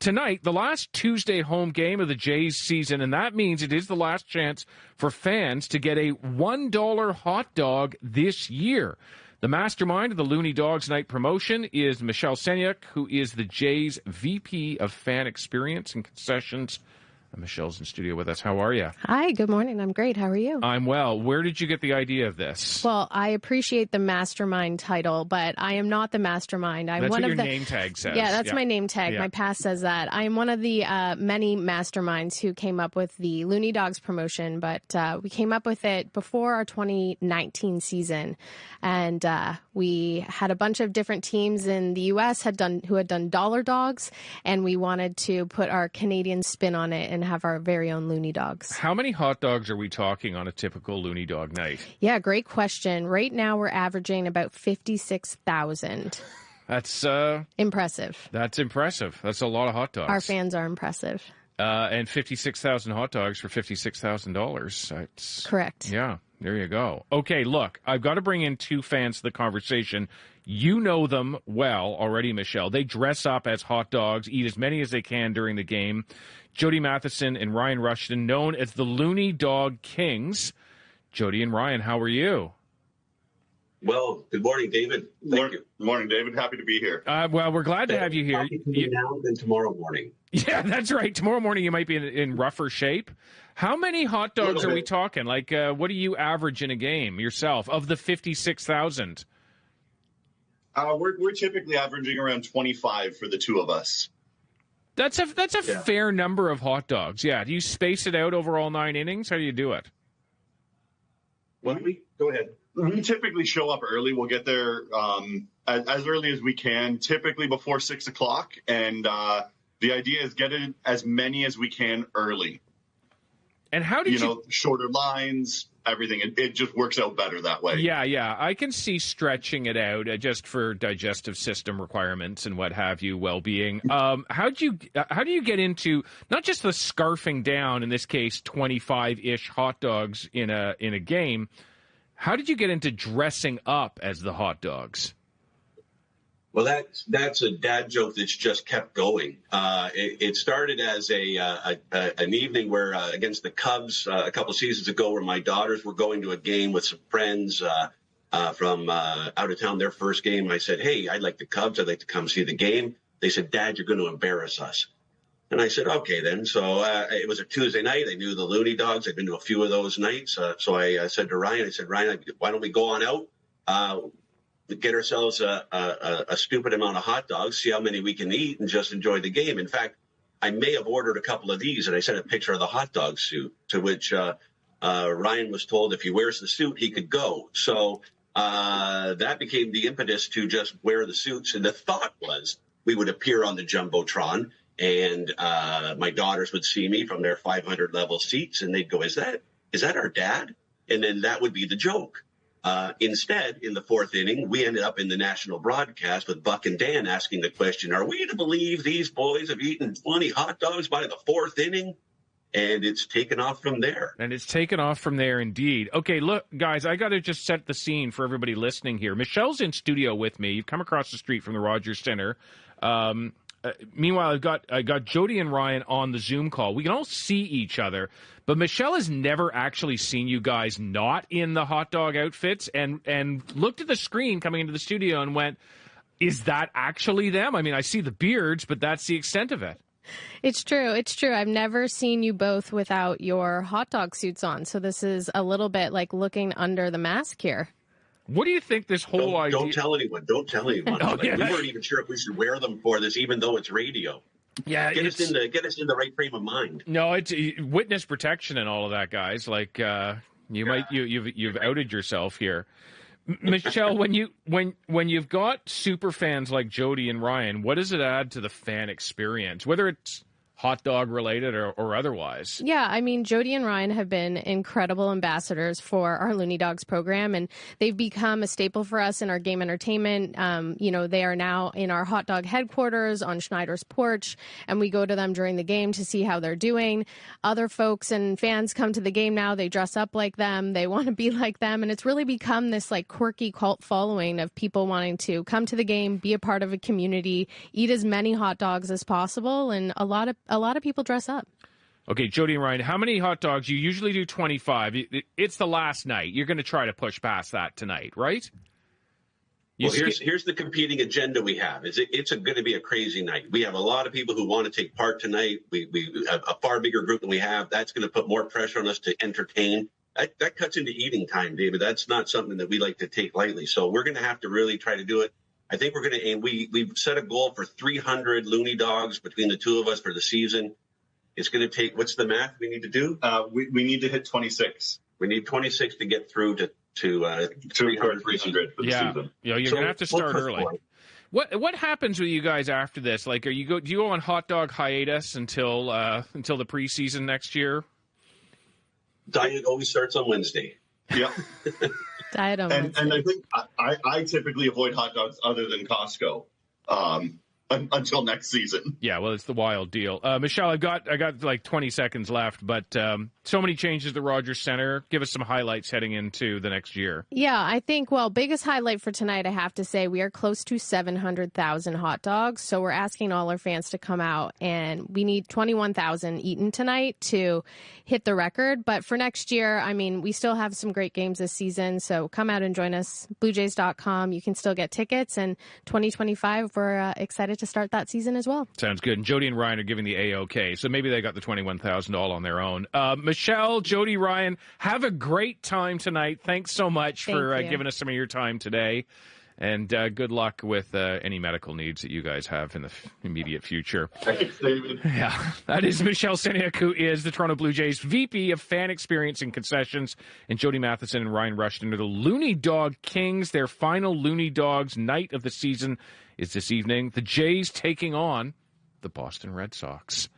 tonight, the last Tuesday home game of the Jays season, and that means it is the last chance for fans to get a $1 hot dog this year. The mastermind of the Loonie Dogs Night promotion is Michelle Seniuk, who is the Jays VP of Fan Experience and Concessions. Michelle's in studio with us. How are you? Hi, good morning. I'm great. How are you? I'm well. Where did you get the idea of this? Well, I appreciate the mastermind title, but I am not the mastermind. I'm that's one what of your the name tag says. Yeah, that's my name tag. My pass says that. I am one of the many masterminds who came up with the Loonie Dogs promotion, but we came up with it before our 2019 season, and we had a bunch of different teams in the U.S. who had done dollar dogs, and we wanted to put our Canadian spin on it and have our very own Loonie Dogs. How many hot dogs are we talking on a typical Loonie Dog night? Yeah, great question. Right now we're averaging about 56,000. That's impressive. That's impressive. That's a lot of hot dogs. Our fans are impressive. And 56,000 hot dogs for $56,000. Correct. Yeah, there you go. Okay, look, I've got to bring in two fans to the conversation. You know them well already, Michelle. They dress up as hot dogs, eat as many as they can during the game. Jody Matheson and Ryan Rushton, known as the Loonie Dog Kings. Jody and Ryan, how are you? Well, good morning, David. Thank you. Good morning, David. Happy to be here. Well, we're glad to have you here. Now than tomorrow morning. Yeah, that's right. Tomorrow morning you might be in rougher shape. How many hot dogs are we talking? Like, what do you average in a game yourself of the 56,000? We're typically averaging around 25 for the two of us. That's a fair number of hot dogs. Yeah. Do you space it out over all 9 innings? How do you do it? Go ahead. We typically show up early. We'll get there as early as we can, typically before 6 o'clock. And the idea is get in as many as we can early. And how do you shorter lines, everything. It just works out better that way. Yeah. I can see stretching it out just for digestive system requirements and what have you, well-being. How do you get into not just the scarfing down, in this case, 25-ish hot dogs in a game? How did you get into dressing up as the hot dogs? Well, that's a dad joke that's just kept going. It started as an evening where against the Cubs a couple seasons ago, where my daughters were going to a game with some friends from out of town, their first game. I said, "Hey, I like the Cubs. I'd like to come see the game." They said, "Dad, you're going to embarrass us." And I said, "Okay, then." So it was a Tuesday night. I knew the Loonie Dogs. I'd been to a few of those nights. So I said to Ryan, "Ryan, why don't we go on out? Get ourselves a stupid amount of hot dogs, see how many we can eat, and just enjoy the game." In fact, I may have ordered a couple of these, and I sent a picture of the hot dog suit, to which Ryan was told if he wears the suit, he could go. So that became the impetus to just wear the suits. And the thought was we would appear on the Jumbotron, and my daughters would see me from their 500 level seats, and they'd go, is that our dad? And then that would be the joke. Instead, in the fourth inning, we ended up in the national broadcast with Buck and Dan asking the question, are we to believe these boys have eaten 20 hot dogs by the fourth inning? And it's taken off from there. And it's taken off from there, indeed. Okay, look, guys, I got to just set the scene for everybody listening here. Michelle's in studio with me. You've come across the street from the Rogers Center. Meanwhile, I got Jody and Ryan on the Zoom call. We can all see each other, but Michelle has never actually seen you guys not in the hot dog outfits, and looked at the screen coming into the studio and went, "Is that actually them?" I mean, I see the beards, but that's the extent of it. It's true. I've never seen you both without your hot dog suits on, so this is a little bit like looking under the mask here. What do you think this whole idea... Don't tell anyone. Oh, yeah. We weren't even sure if we should wear them for this, even though it's radio. Yeah, get us in the right frame of mind. No, it's witness protection and all of that, guys. Like you've outed yourself here, Michelle. when you've got super fans like Jody and Ryan, what does it add to the fan experience? Whether it's hot dog related or otherwise. Yeah, I mean, Jody and Ryan have been incredible ambassadors for our Loonie Dogs program, and they've become a staple for us in our game entertainment. They are now in our hot dog headquarters on Schneider's porch, and we go to them during the game to see how they're doing. Other folks and fans come to the game now. They dress up like them. They want to be like them, and it's really become this like quirky cult following of people wanting to come to the game, be a part of a community, eat as many hot dogs as possible, and a lot of people dress up. Okay, Jody and Ryan, how many hot dogs? You usually do 25. It's the last night. You're going to try to push past that tonight, right? Well, here's the competing agenda we have. It's going to be a crazy night. We have a lot of people who want to take part tonight. We have a far bigger group than we have. That's going to put more pressure on us to entertain. That cuts into eating time, David. That's not something that we like to take lightly. So we're going to have to really try to do it. I think we're going to aim. We've set a goal for 300 Loonie Dogs between the two of us for the season. It's going to take. What's the math we need to do? We need to hit 26. We need 26 to get through to 300 for the season. Yeah, you're going to have to start early. What happens with you guys after this? Like, do you go on hot dog hiatus until the preseason next year? Diet always starts on Wednesday. Yep. Diet on Wednesday. And I think I typically avoid hot dogs other than Costco until next season. Yeah, well, it's the wild deal. Michelle, I got like 20 seconds left, but so many changes at the Rogers Centre. Give us some highlights heading into the next year. Yeah, I think, biggest highlight for tonight, I have to say, we are close to 700,000 hot dogs. So we're asking all our fans to come out, and we need 21,000 eaten tonight to hit the record. But for next year, I mean, we still have some great games this season. So come out and join us. BlueJays.com. You can still get tickets. And 2025, we're excited to start that season as well. Sounds good. And Jody and Ryan are giving the A-OK, so maybe they got the 21,000 all on their own. Michelle, Jody, Ryan, have a great time tonight. Thanks so much for giving us some of your time today. And good luck with any medical needs that you guys have in the immediate future. Thanks, David. Yeah, that is Michelle Seniuk, who is the Toronto Blue Jays VP of Fan Experience and Concessions, and Jody Matheson and Ryan Rushton are the Loonie Dog Kings. Their final Loonie Dogs night of the season is this evening. The Jays taking on the Boston Red Sox.